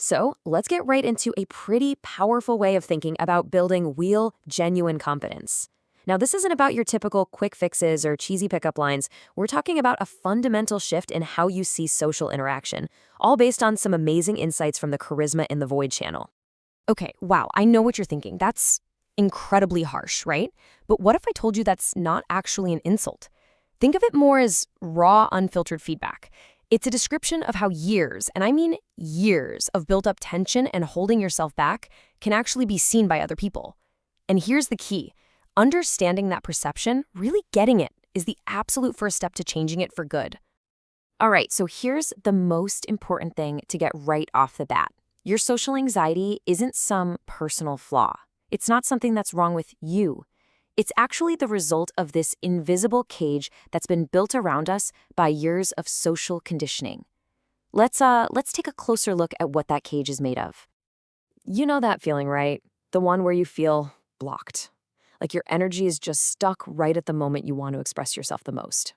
So let's get right into a pretty powerful way of thinking about building real, genuine confidence. Now, this isn't about your typical quick fixes or cheesy pickup lines. We're talking about a fundamental shift in how you see social interaction, all based on some amazing insights from the Charisma in the Void channel. Okay, wow, I know what you're thinking. That's incredibly harsh, right? But what if I told you that's not actually an insult? Think of it more as raw, unfiltered feedback. It's a description of how years, and I mean years, of built up tension and holding yourself back can actually be seen by other people. And here's the key: understanding that perception, really getting it, is the absolute first step to changing it for good. All right, so here's the most important thing to get right off the bat. Your social anxiety isn't some personal flaw. It's not something that's wrong with you. It's actually the result of this invisible cage that's been built around us by years of social conditioning. Let's take a closer look at what that cage is made of. You know that feeling, right? The one where you feel blocked. Like your energy is just stuck right at the moment you want to express yourself the most.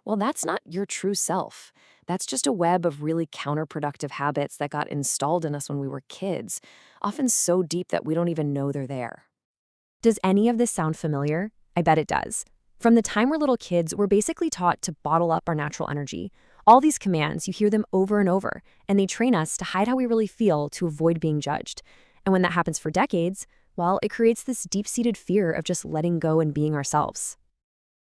Well, that's not your true self. That's just a web of really counterproductive habits that got installed in us when we were kids, often so deep that we don't even know they're there. Does any of this sound familiar? I bet it does. From the time we're little kids, we're basically taught to bottle up our natural energy. All these commands, you hear them over and over, and they train us to hide how we really feel to avoid being judged. And when that happens for decades, well, it creates this deep-seated fear of just letting go and being ourselves.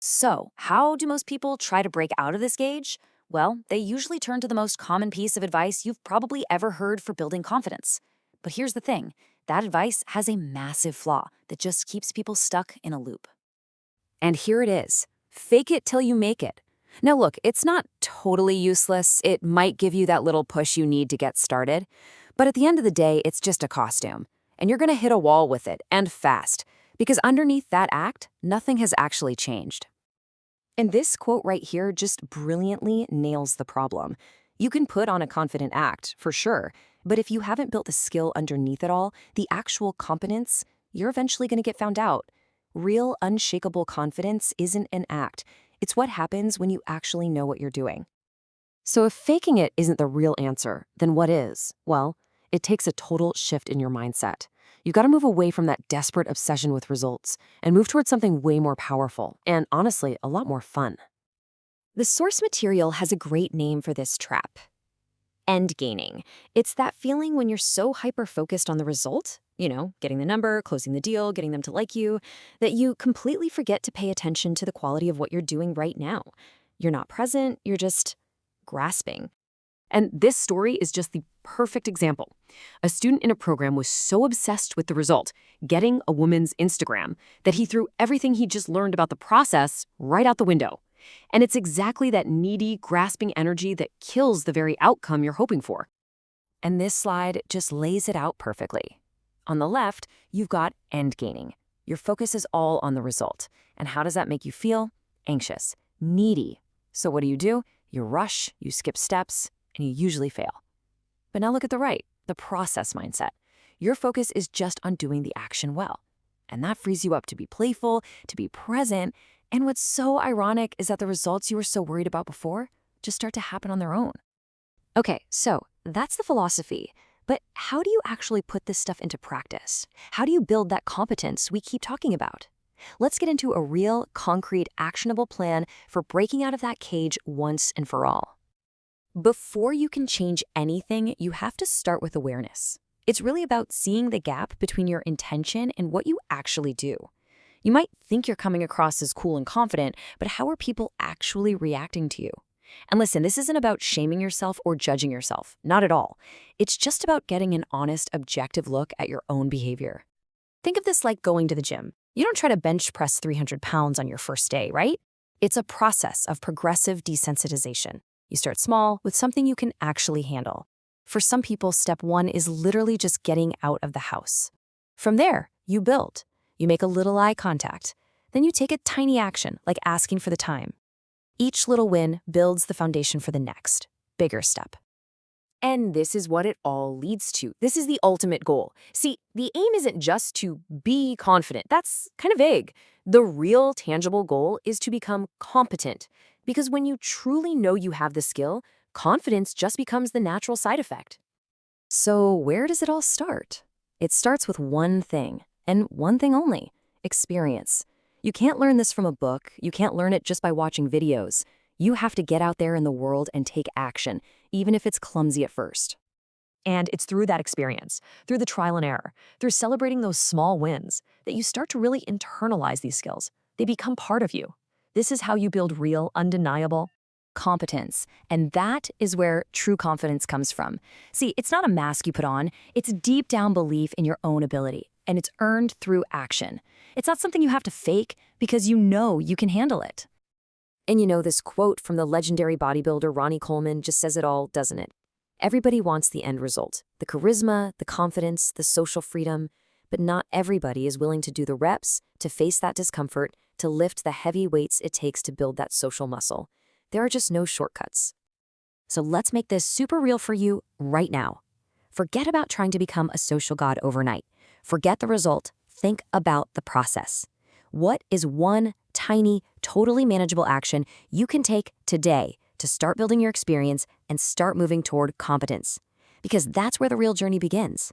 So, how do most people try to break out of this cage? Well, they usually turn to the most common piece of advice you've probably ever heard for building confidence. But here's the thing, that advice has a massive flaw that just keeps people stuck in a loop. And here it is: fake it till you make it. Now look, it's not totally useless. It might give you that little push you need to get started. But at the end of the day, it's just a costume. And you're gonna hit a wall with it, and fast. Because underneath that act, nothing has actually changed. And this quote right here just brilliantly nails the problem. You can put on a confident act, for sure, but if you haven't built the skill underneath it all, the actual competence, you're eventually going to get found out. Real, unshakable confidence isn't an act. It's what happens when you actually know what you're doing. So if faking it isn't the real answer, then what is? Well, it takes a total shift in your mindset. You got to move away from that desperate obsession with results and move towards something way more powerful and, honestly, a lot more fun. The source material has a great name for this trap: end gaining. It's that feeling when you're so hyper-focused on the result, getting the number, closing the deal, getting them to like you, that you completely forget to pay attention to the quality of what you're doing right now. You're not present, you're just grasping. And this story is just the perfect example. A student in a program was so obsessed with the result, getting a woman's Instagram, that he threw everything he just learned about the process right out the window. And it's exactly that needy, grasping energy that kills the very outcome you're hoping for. And this slide just lays it out perfectly. On the left, you've got end gaining. Your focus is all on the result. And how does that make you feel? Anxious, needy. So what do? You rush, you skip steps, and you usually fail. But now look at the right, the process mindset. Your focus is just on doing the action well. And that frees you up to be playful, to be present. And what's so ironic is that the results you were so worried about before just start to happen on their own. Okay, so that's the philosophy. But how do you actually put this stuff into practice? How do you build that competence we keep talking about? Let's get into a real, concrete, actionable plan for breaking out of that cage once and for all. Before you can change anything, you have to start with awareness. It's really about seeing the gap between your intention and what you actually do. You might think you're coming across as cool and confident, but how are people actually reacting to you? And listen, this isn't about shaming yourself or judging yourself. Not at all. It's just about getting an honest, objective look at your own behavior. Think of this like going to the gym. You don't try to bench press 300 pounds on your first day, right? It's a process of progressive desensitization. You start small with something you can actually handle. For some people, step one is literally just getting out of the house. From there, you build. You make a little eye contact. Then you take a tiny action, like asking for the time. Each little win builds the foundation for the next, bigger step. And this is what it all leads to. This is the ultimate goal. See, the aim isn't just to be confident. That's kind of vague. The real tangible goal is to become competent. Because when you truly know you have the skill, confidence just becomes the natural side effect. So where does it all start? It starts with one thing, and one thing only: experience. You can't learn this from a book. You can't learn it just by watching videos. You have to get out there in the world and take action, even if it's clumsy at first. And it's through that experience, through the trial and error, through celebrating those small wins, that you start to really internalize these skills. They become part of you. This is how you build real, undeniable Competence. And that is where true confidence comes from. See, it's not a mask you put on, it's deep down belief in your own ability, and it's earned through action. It's not something you have to fake because you know you can handle it. And this quote from the legendary bodybuilder Ronnie Coleman just says it all, doesn't it? Everybody wants the end result, the charisma, the confidence, the social freedom, but not everybody is willing to do the reps, to face that discomfort, to lift the heavy weights it takes to build that social muscle. There are just no shortcuts. So let's make this super real for you right now. Forget about trying to become a social god overnight. Forget the result. Think about the process. What is one tiny, totally manageable action you can take today to start building your experience and start moving toward competence? Because that's where the real journey begins.